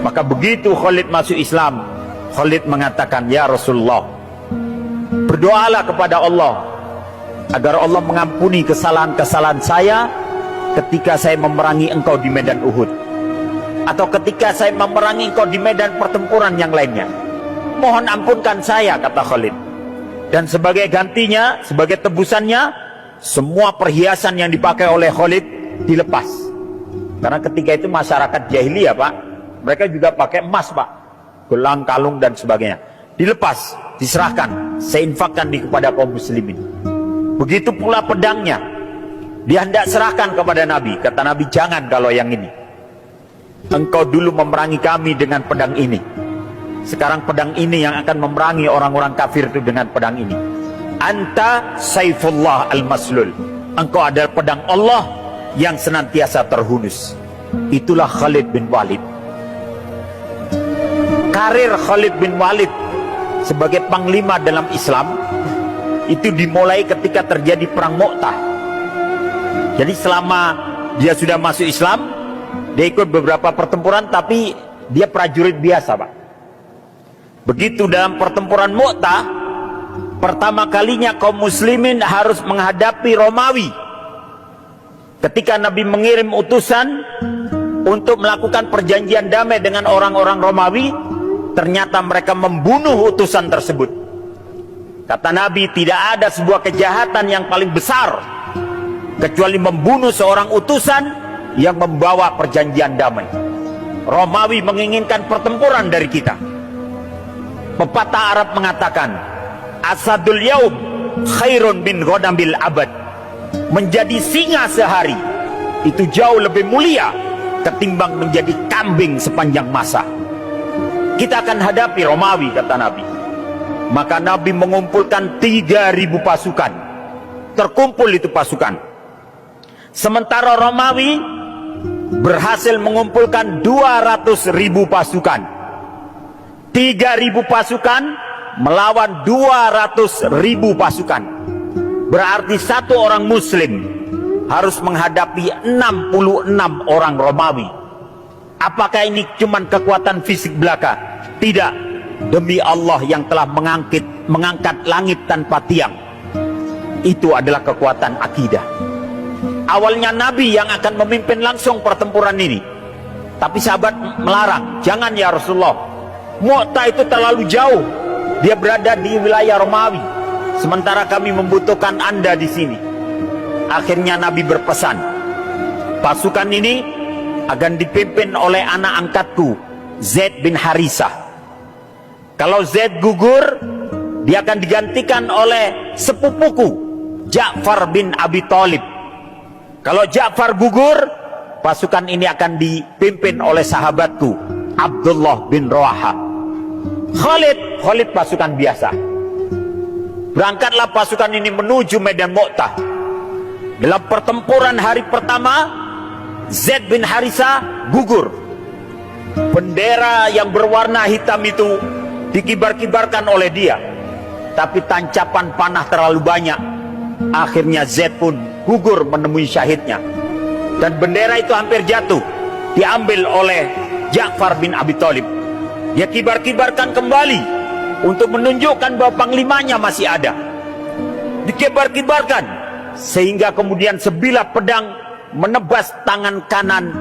Maka begitu Khalid masuk Islam, Khalid mengatakan, ya Rasulullah, berdoalah kepada Allah agar Allah mengampuni kesalahan-kesalahan saya ketika saya memerangi engkau di medan Uhud, atau ketika saya memerangi engkau di medan pertempuran yang lainnya. Mohon ampunkan saya, kata Khalid. Dan sebagai gantinya, sebagai tebusannya, semua perhiasan yang dipakai oleh Khalid dilepas. Karena ketika itu masyarakat jahiliyah, Pak, mereka juga pakai emas, Pak, gelang, kalung dan sebagainya. Dilepas, diserahkan, saya infakkan kepada kaum muslimin. Begitu pula pedangnya, dia hendak serahkan kepada Nabi. Kata Nabi, jangan kalau yang ini. Engkau dulu memerangi kami dengan pedang ini, sekarang pedang ini yang akan memerangi orang-orang kafir itu dengan pedang ini. Anta Saifullah al-Maslul, engkau adalah pedang Allah yang senantiasa terhunus. Itulah Khalid bin Walid. Karir Khalid bin Walid sebagai panglima dalam Islam itu dimulai ketika terjadi perang Mu'tah. Jadi selama dia sudah masuk Islam, dia ikut beberapa pertempuran, tapi dia prajurit biasa, Pak. Begitu dalam pertempuran Mu'tah, pertama kalinya kaum muslimin harus menghadapi Romawi. Ketika Nabi mengirim utusan untuk melakukan perjanjian damai dengan orang-orang Romawi, ternyata mereka membunuh utusan tersebut. Kata Nabi, tidak ada sebuah kejahatan yang paling besar kecuali membunuh seorang utusan yang membawa perjanjian damai. Romawi menginginkan pertempuran dari kita. Pepatah Arab mengatakan, asadul yaum khairun bin ghodambil abad. Menjadi singa sehari itu jauh lebih mulia ketimbang menjadi kambing sepanjang masa. Kita akan hadapi Romawi, kata Nabi. Maka Nabi mengumpulkan 3.000 pasukan. Terkumpul itu pasukan. Sementara Romawi berhasil mengumpulkan 200.000 pasukan. 3.000 pasukan melawan 200.000 pasukan. Berarti satu orang muslim harus menghadapi 66 orang Romawi. Apakah ini cuma kekuatan fisik belaka? Tidak. Demi Allah yang telah mengangkat langit tanpa tiang, itu adalah kekuatan akidah. Awalnya Nabi yang akan memimpin langsung pertempuran ini, tapi sahabat melarang, jangan ya Rasulullah, Mu'tah itu terlalu jauh, dia berada di wilayah Romawi, sementara kami membutuhkan Anda di sini. Akhirnya Nabi berpesan, pasukan ini akan dipimpin oleh anak angkatku, Zaid bin Harisah. Kalau Zaid gugur, dia akan digantikan oleh sepupuku, Ja'far bin Abi Thalib. Kalau Ja'far gugur, pasukan ini akan dipimpin oleh sahabatku, Abdullah bin Rawaha. Khalid pasukan biasa. Berangkatlah pasukan ini menuju medan Mu'tah. Dalam pertempuran hari pertama, Zaid bin Harisah gugur. Bendera yang berwarna hitam itu dikibar-kibarkan oleh dia, tapi tancapan panah terlalu banyak. Akhirnya Zaid pun gugur menemui syahidnya, dan bendera itu hampir jatuh, diambil oleh Ja'far bin Abi Thalib. Dia kibar-kibarkan kembali untuk menunjukkan bahwa panglimanya masih ada. Dikibar-kibarkan sehingga kemudian sebilah pedang menebas tangan kanan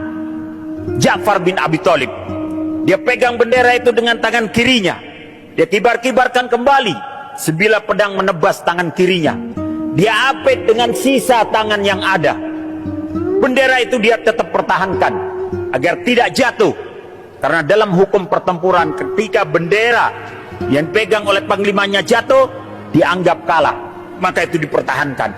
Ja'far bin Abi Thalib. Dia pegang bendera itu dengan tangan kirinya. Dia kibar-kibarkan kembali, sebilah pedang menebas tangan kirinya. Dia apit dengan sisa tangan yang ada. Bendera itu dia tetap pertahankan agar tidak jatuh. Karena dalam hukum pertempuran, ketika bendera yang pegang oleh panglimanya jatuh, dianggap kalah. Maka itu dipertahankan.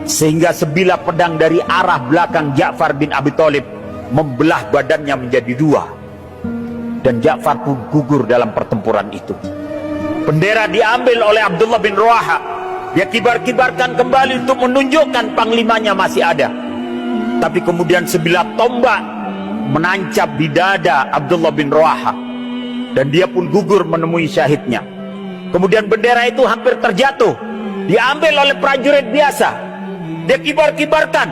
Sehingga sebilah pedang dari arah belakang Ja'far bin Abi Thalib membelah badannya menjadi dua. Dan Ja'far pun gugur dalam pertempuran itu. Bendera diambil oleh Abdullah bin Rawaha. Dia kibar-kibarkan kembali untuk menunjukkan panglimanya masih ada. Tapi kemudian sebilah tombak menancap di dada Abdullah bin Rawaha, dan dia pun gugur menemui syahidnya. Kemudian bendera itu hampir terjatuh, diambil oleh prajurit biasa. Dia kibar-kibarkan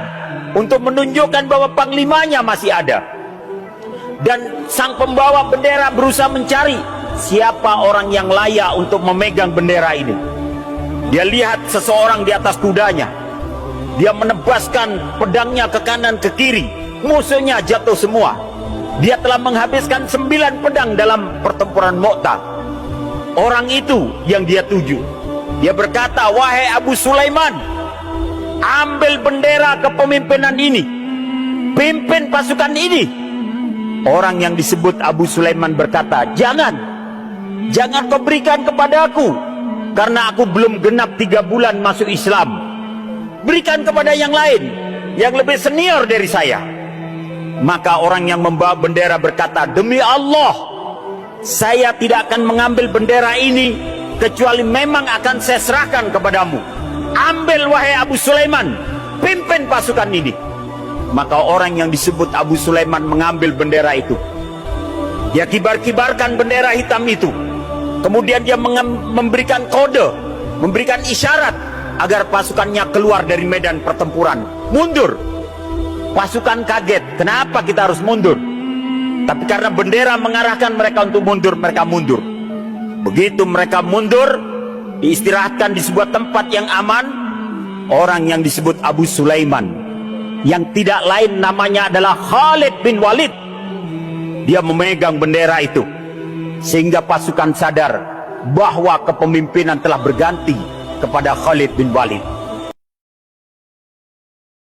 untuk menunjukkan bahwa panglimanya masih ada. Dan sang pembawa bendera berusaha mencari siapa orang yang layak untuk memegang bendera ini. Dia lihat seseorang di atas kudanya. Dia menebaskan pedangnya ke kanan ke kiri. Musuhnya jatuh semua. Dia telah menghabiskan 9 pedang dalam pertempuran Mu'tah. Orang itu yang dia tuju. Dia berkata, wahai Abu Sulaiman, ambil bendera kepemimpinan ini, pimpin pasukan ini. Orang yang disebut Abu Sulaiman berkata, jangan kau berikan kepada aku, karena aku belum genap 3 bulan masuk Islam. Berikan kepada yang lain, yang lebih senior dari saya. Maka orang yang membawa bendera berkata, demi Allah, saya tidak akan mengambil bendera ini, kecuali memang akan saya serahkan kepadamu. Ambil wahai Abu Sulaiman, pimpin pasukan ini. Maka orang yang disebut Abu Sulaiman mengambil bendera itu. Dia kibar-kibarkan bendera hitam itu. Kemudian dia memberikan kode, memberikan isyarat agar pasukannya keluar dari medan pertempuran. Mundur. Pasukan kaget, kenapa kita harus mundur? Tapi karena bendera mengarahkan mereka untuk mundur, mereka mundur. Begitu mereka mundur, diistirahatkan di sebuah tempat yang aman. Orang yang disebut Abu Sulaiman, yang tidak lain namanya adalah Khalid bin Walid, dia memegang bendera itu, sehingga pasukan sadar bahwa kepemimpinan telah berganti kepada Khalid bin Walid.